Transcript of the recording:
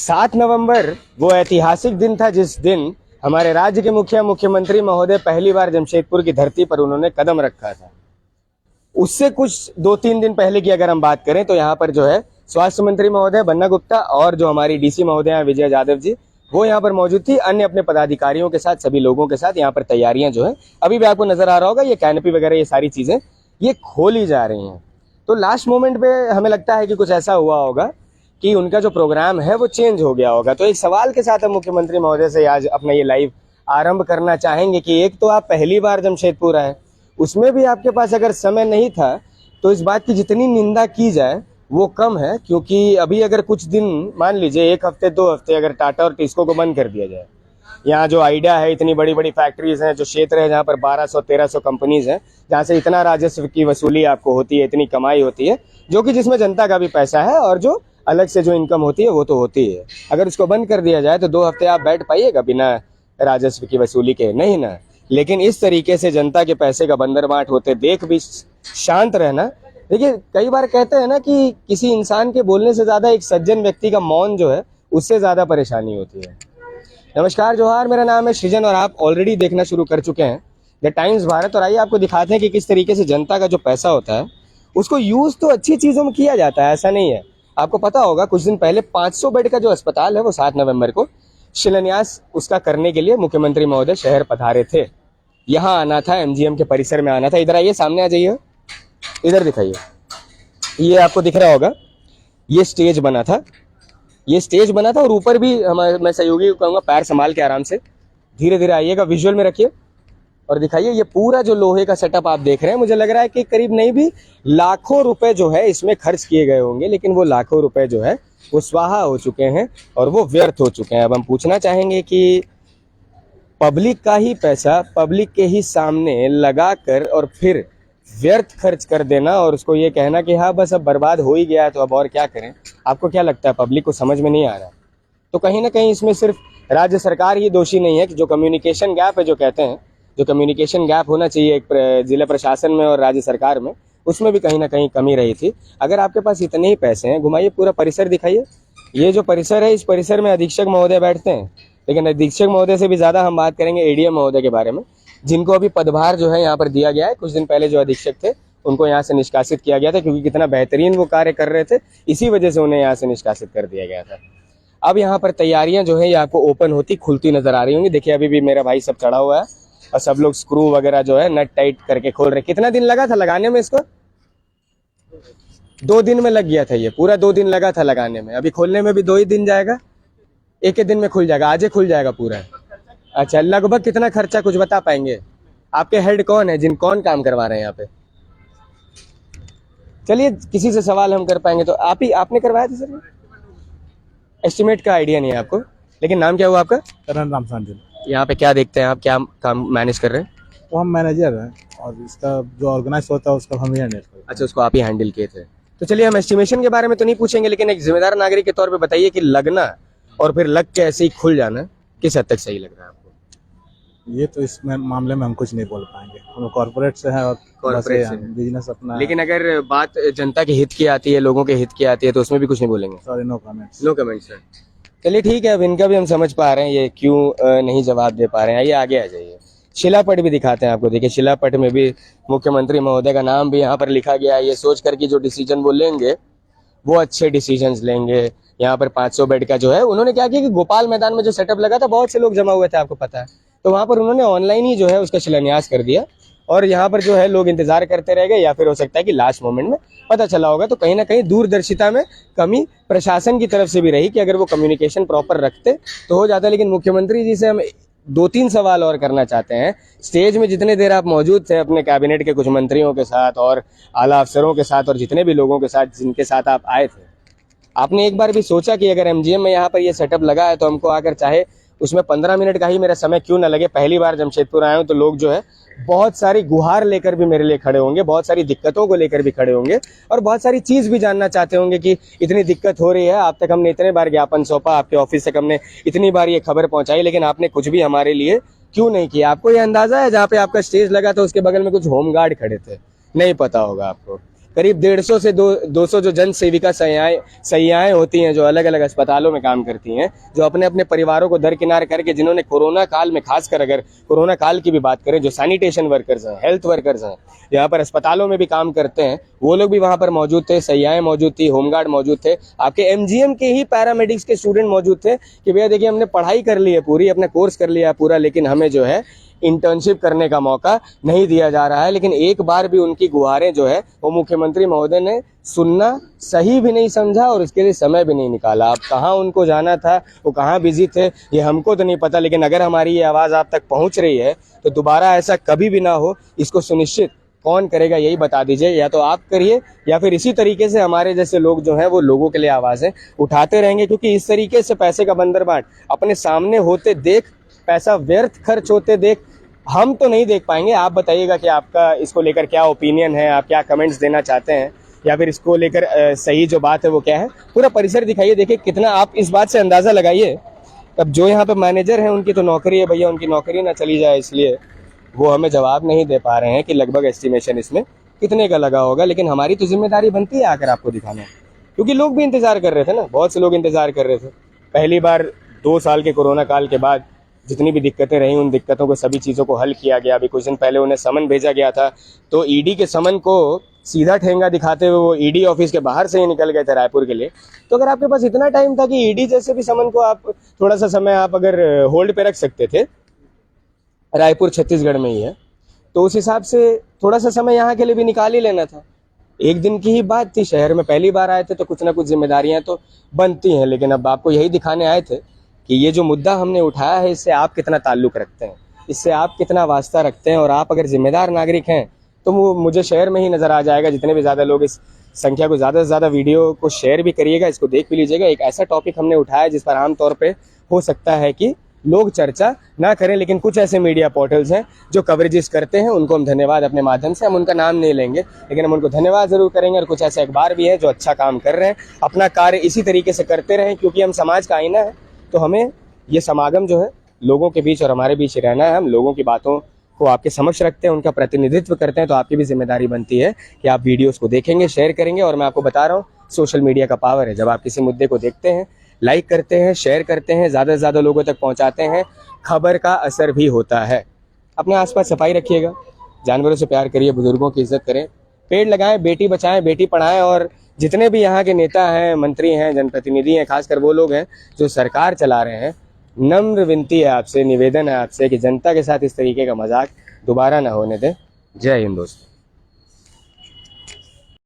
7 नवंबर वो ऐतिहासिक दिन था जिस दिन हमारे राज्य के मुख्यमंत्री महोदय पहली बार जमशेदपुर की धरती पर उन्होंने कदम रखा था। उससे कुछ 2-3 दिन पहले की अगर हम बात करें तो यहाँ पर जो है स्वास्थ्य मंत्री महोदय बन्ना गुप्ता और जो हमारी डीसी महोदय विजय यादव जी, वो यहाँ पर मौजूद थी। अन्य अपने पदाधिकारियों के साथ, सभी लोगों के साथ यहाँ पर तैयारियां जो है, अभी भी आपको नजर आ रहा होगा, ये कैनपी वगैरह ये सारी चीजें ये खोली जा रही हैं। तो लास्ट मोमेंट पे हमें लगता है कि कुछ ऐसा हुआ होगा कि उनका जो प्रोग्राम है वो चेंज हो गया होगा। तो एक सवाल के साथ हम मुख्यमंत्री महोदय से आज अपना ये लाइव आरंभ करना चाहेंगे कि एक तो आप पहली बार जमशेदपुर आए, उसमें भी आपके पास अगर समय नहीं था तो इस बात की जितनी निंदा की जाए वो कम है, क्योंकि अभी अगर कुछ दिन, मान लीजिए 1 हफ्ते 2 हफ्ते अगर टाटा और टिस्को को बंद कर दिया जाए, यहाँ जो आइडिया है, इतनी बड़ी बड़ी फैक्ट्रीज हैं, जो क्षेत्र है जहाँ पर 1200-1300 कंपनीज हैं, जहाँ से इतना राजस्व की वसूली आपको होती है, इतनी कमाई होती है, जो कि जिसमें जनता का भी पैसा है और जो अलग से जो इनकम होती है वो तो होती है। अगर उसको बंद कर दिया जाए तो 2 हफ्ते आप बैठ पाइएगा बिना राजस्व की वसूली के? नहीं ना। लेकिन इस तरीके से जनता के पैसे का बंदरबांट होते देख भी शांत रहना, देखिए कई बार कहते हैं ना कि किसी इंसान के बोलने से ज्यादा एक सज्जन व्यक्ति का मौन जो है उससे ज्यादा परेशानी होती है। नमस्कार, जोहार, मेरा नाम है सृजन और आप ऑलरेडी देखना शुरू कर चुके हैं द टाइम्स भारत। और आइए आपको दिखाते हैं कि किस तरीके से जनता का जो पैसा होता है उसको यूज तो अच्छी चीजों में किया जाता है, ऐसा नहीं है। आपको पता होगा कुछ दिन पहले 500 बेड का जो अस्पताल है वो 7 नवंबर को शिलान्यास उसका करने के लिए मुख्यमंत्री महोदय शहर पधारे थे। यहाँ आना था, एमजीएम के परिसर में आना था। इधर आइए, सामने आ जाइए, इधर दिखाइए, ये आपको दिख रहा होगा, ये स्टेज बना था, ये स्टेज बना था और ऊपर भी मैं सहयोगी को कहूँगा पैर संभाल के आराम से धीरे धीरे आइएगा, विजुअल में रखिए और दिखाइए। ये पूरा जो लोहे का सेटअप आप देख रहे हैं, मुझे लग रहा है कि करीब नहीं भी लाखों रुपए जो है इसमें खर्च किए गए होंगे, लेकिन वो लाखों रुपए जो है वो स्वाहा हो चुके हैं और वो व्यर्थ हो चुके हैं। अब हम पूछना चाहेंगे कि पब्लिक का ही पैसा पब्लिक के ही सामने लगा कर और फिर व्यर्थ खर्च कर देना और उसको ये कहना कि हाँ बस अब बर्बाद हो ही गया तो अब और क्या करें, आपको क्या लगता है? पब्लिक को समझ में नहीं आ रहा। तो कहीं ना कहीं इसमें सिर्फ राज्य सरकार ही दोषी नहीं है कि जो कम्युनिकेशन गैप है, जो कहते हैं जो कम्युनिकेशन गैप होना चाहिए एक जिला प्रशासन में और राज्य सरकार में, उसमें भी कहीं ना कहीं कमी रही थी। अगर आपके पास इतने ही पैसे हैं, घुमाइए, पूरा परिसर दिखाइए। ये जो परिसर है, इस परिसर में अधीक्षक महोदय बैठते हैं, लेकिन अधीक्षक महोदय से भी ज्यादा हम बात करेंगे एडीएम महोदय के बारे में, जिनको अभी पदभार जो है यहाँ पर दिया गया है। कुछ दिन पहले जो अधीक्षक थे उनको यहाँ से निष्कासित किया गया था, क्योंकि कितना बेहतरीन वो कार्य कर रहे थे, इसी वजह से उन्हें यहाँ से निष्कासित कर दिया गया था। अब यहाँ पर तैयारियां जो है ये आपको ओपन होती खुलती नजर आ रही होंगी। देखिए अभी भी मेरा भाई सब चढ़ा हुआ है और सब लोग स्क्रू वगैरह जो है नट टाइट करके खोल रहे। कितना दिन लगा था लगाने में इसको? 2 दिन में लग गया था, ये पूरा 2 दिन लगा था लगाने में। अभी खोलने में भी 2 ही दिन जाएगा, एक ही दिन में खुल जाएगा, आज ही खुल जाएगा पूरा। अच्छा, लगभग कितना खर्चा कुछ बता पाएंगे? आपके हेड कौन है, कौन काम करवा रहे हैं यहाँ पे? चलिए किसी से सवाल हम कर पाएंगे तो आपने करवाया था सर? एस्टिमेट का आइडिया नहीं है आपको, लेकिन नाम क्या हुआ आपका? करण राम सांजल। यहाँ पे क्या देखते हैं आप, क्या काम मैनेज कर रहे हैं? वो हम मैनेजर हैं और इसका जो ऑर्गेनाइज होता है उसका हम ही हैंडल करते हैं। अच्छा, उसको आप ही हैंडल किए थे। तो चलिए हम एस्टिमेशन के बारे में तो नहीं पूछेंगे, लेकिन एक जिम्मेदार नागरिक के तौर पे बताइए कि लगना और फिर लग के ऐसे ही खुल जाना किस हद तक सही लग रहा है आपको? ये तो इस मामले में हम कुछ नहीं बोल पाएंगे, हम कॉर्पोरेट से हैं और कॉर्पोरेट से बिजनेस अपना। लेकिन अगर बात जनता के हित की आती है, लोगों के हित की आती है, तो उसमें भी कुछ नहीं बोलेंगे? Sorry, no comments. No comments sir. चलिए ठीक है, अब इनका भी हम समझ पा रहे हैं ये क्यों नहीं जवाब दे पा रहे हैं। आइए आगे आ जाइए, शिलापट भी दिखाते हैं आपको। देखिए शिलापट में भी मुख्यमंत्री महोदय का नाम भी यहाँ पर लिखा गया है, ये सोच कर कि जो डिसीजन वो लेंगे वो अच्छे डिसीजंस लेंगे। यहाँ पर 500 बेड का जो है, उन्होंने क्या किया कि गोपाल मैदान में जो सेटअप लगा था, बहुत से लोग जमा हुए थे, आपको पता है, तो वहां पर उन्होंने ऑनलाइन ही जो है उसका शिलान्यास कर दिया और यहाँ पर जो है लोग इंतजार करते रह गए, या फिर हो सकता है कि लास्ट मोमेंट में पता चला होगा। तो कहीं ना कहीं दूरदर्शिता में कमी प्रशासन की तरफ से भी रही कि अगर वो कम्युनिकेशन प्रॉपर रखते तो हो जाता। लेकिन मुख्यमंत्री जी से हम 2-3 सवाल और करना चाहते हैं। स्टेज में जितने देर आप मौजूद थे अपने कैबिनेट के कुछ मंत्रियों के साथ और आला अफसरों के साथ और जितने भी लोगों के साथ जिनके साथ आप आए थे, आपने एक बार भी सोचा कि अगर एमजीएम में यहाँ पर ये सेटअप लगा है तो हमको आकर चाहे उसमें 15 मिनट का ही मेरा समय क्यों ना लगे, पहली बार जमशेदपुर आया हूँ, तो लोग जो है बहुत सारी गुहार लेकर भी मेरे लिए खड़े होंगे, बहुत सारी दिक्कतों को लेकर भी खड़े होंगे और बहुत सारी चीज भी जानना चाहते होंगे कि इतनी दिक्कत हो रही है, आप तक हमने इतने बार ज्ञापन सौंपा, आपके ऑफिस तक हमने इतनी बार ये खबर पहुंचाई, लेकिन आपने कुछ भी हमारे लिए क्यों नहीं किया? आपको ये अंदाजा है जहाँ पे आपका स्टेज लगा था उसके बगल में कुछ होमगार्ड खड़े थे? नहीं पता होगा आपको। करीब 150 से 200 जो जन सेविका सहियाएं होती हैं, जो अलग अलग अस्पतालों में काम करती हैं, जो अपने अपने परिवारों को दरकिनार करके, जिन्होंने कोरोना काल में, खासकर अगर कोरोना काल की भी बात करें, जो सैनिटेशन वर्कर्स हैं, हेल्थ वर्कर्स हैं, यहाँ पर अस्पतालों में भी काम करते हैं, वो लोग भी वहाँ पर मौजूद थे, सहियाएं मौजूद थी, होमगार्ड मौजूद थे, आपके एमजीएम के ही पैरामेडिक्स के स्टूडेंट मौजूद थे कि भैया देखिए हमने पढ़ाई कर ली है पूरी, अपना कोर्स कर लिया है पूरा, लेकिन हमें जो है इंटर्नशिप करने का मौका नहीं दिया जा रहा है। लेकिन एक बार भी उनकी गुहारें जो है वो मुख्यमंत्री महोदय ने सुनना सही भी नहीं समझा और इसके लिए समय भी नहीं निकाला। अब कहाँ उनको जाना था, वो कहाँ बिजी थे, ये हमको तो नहीं पता, लेकिन अगर हमारी ये आवाज़ आप तक पहुँच रही है तो दोबारा ऐसा कभी भी ना हो, इसको सुनिश्चित कौन करेगा यही बता दीजिए। या तो आप करिए या फिर इसी तरीके से हमारे जैसे लोग जो हैं वो लोगों के लिए आवाज़ें उठाते रहेंगे, क्योंकि इस तरीके से पैसे का बंदरबाट अपने सामने होते देख, पैसा व्यर्थ खर्च होते देख हम तो नहीं देख पाएंगे। आप बताइएगा कि आपका इसको लेकर क्या ओपिनियन है, आप क्या कमेंट्स देना चाहते हैं, या फिर इसको लेकर सही जो बात है वो क्या है। पूरा परिसर दिखाइए, देखिए कितना, आप इस बात से अंदाज़ा लगाइए। अब जो यहाँ पे मैनेजर हैं उनकी तो नौकरी है भैया, उनकी नौकरी ना चली जाए इसलिए वो हमें जवाब नहीं दे पा रहे हैं कि लगभग एस्टिमेशन इसमें कितने का लगा होगा। लेकिन हमारी तो जिम्मेदारी बनती है आकर आपको दिखाना, क्योंकि लोग भी इंतज़ार कर रहे थे ना, बहुत से लोग इंतज़ार कर रहे थे। पहली बार 2 साल के कोरोना काल के बाद जितनी भी दिक्कतें रहीं, उन दिक्कतों को, सभी चीज़ों को हल किया गया। अभी कुछ दिन पहले उन्हें समन भेजा गया था, तो ईडी के समन को सीधा ठेंगा दिखाते हुए वो ईडी ऑफिस के बाहर से ही निकल गए थे रायपुर के लिए। तो अगर आपके पास इतना टाइम था कि ईडी जैसे भी समन को आप थोड़ा सा समय आप अगर होल्ड पे रख सकते थे, रायपुर छत्तीसगढ़ में ही है, तो उस हिसाब से थोड़ा सा समय यहाँ के लिए भी निकाल ही लेना था। एक दिन की ही बात थी, शहर में पहली बार आए थे तो कुछ ना कुछ जिम्मेदारियां तो बनती हैं। लेकिन अब आपको यही दिखाने आए थे कि ये जो मुद्दा हमने उठाया है इससे आप कितना ताल्लुक़ रखते हैं, इससे आप कितना वास्ता रखते हैं, और आप अगर जिम्मेदार नागरिक हैं तो वो मुझे शहर में ही नज़र आ जाएगा। जितने भी ज़्यादा लोग इस संख्या को, ज़्यादा से ज़्यादा वीडियो को शेयर भी करिएगा, इसको देख भी लीजिएगा। एक ऐसा टॉपिक हमने उठाया जिस पर आमतौर पर हो सकता है कि लोग चर्चा ना करें, लेकिन कुछ ऐसे मीडिया पोर्टल्स हैं जो कवरेजेस करते हैं, उनको हम धन्यवाद अपने माध्यम से, हम उनका नाम नहीं लेंगे लेकिन हम उनको धन्यवाद ज़रूर करेंगे। और कुछ ऐसे अखबार भी हैं जो अच्छा काम कर रहे हैं, अपना कार्य इसी तरीके से करते रहें, क्योंकि हम समाज का आईना है। तो हमें ये समागम जो है लोगों के बीच और हमारे बीच रहना है। हम लोगों की बातों को आपके समक्ष रखते हैं, उनका प्रतिनिधित्व करते हैं, तो आपकी भी जिम्मेदारी बनती है कि आप वीडियोज़ को देखेंगे, शेयर करेंगे। और मैं आपको बता रहा हूँ, सोशल मीडिया का पावर है। जब आप किसी मुद्दे को देखते हैं, लाइक करते हैं, शेयर करते हैं, ज़्यादा से ज़्यादा लोगों तक पहुंचाते हैं, खबर का असर भी होता है। अपने आसपास सफाई रखिएगा, जानवरों से प्यार करिए, बुजुर्गों की इज्जत करें, पेड़ लगाएं, बेटी बचाएं, बेटी पढ़ाएं। और जितने भी यहाँ के नेता हैं, मंत्री हैं, जनप्रतिनिधि हैं, खासकर वो लोग हैं जो सरकार चला रहे हैं, नम्र विनती है आपसे, निवेदन है आपसे कि जनता के साथ इस तरीके का मजाक दोबारा ना होने दें। जय हिंद दोस्तों।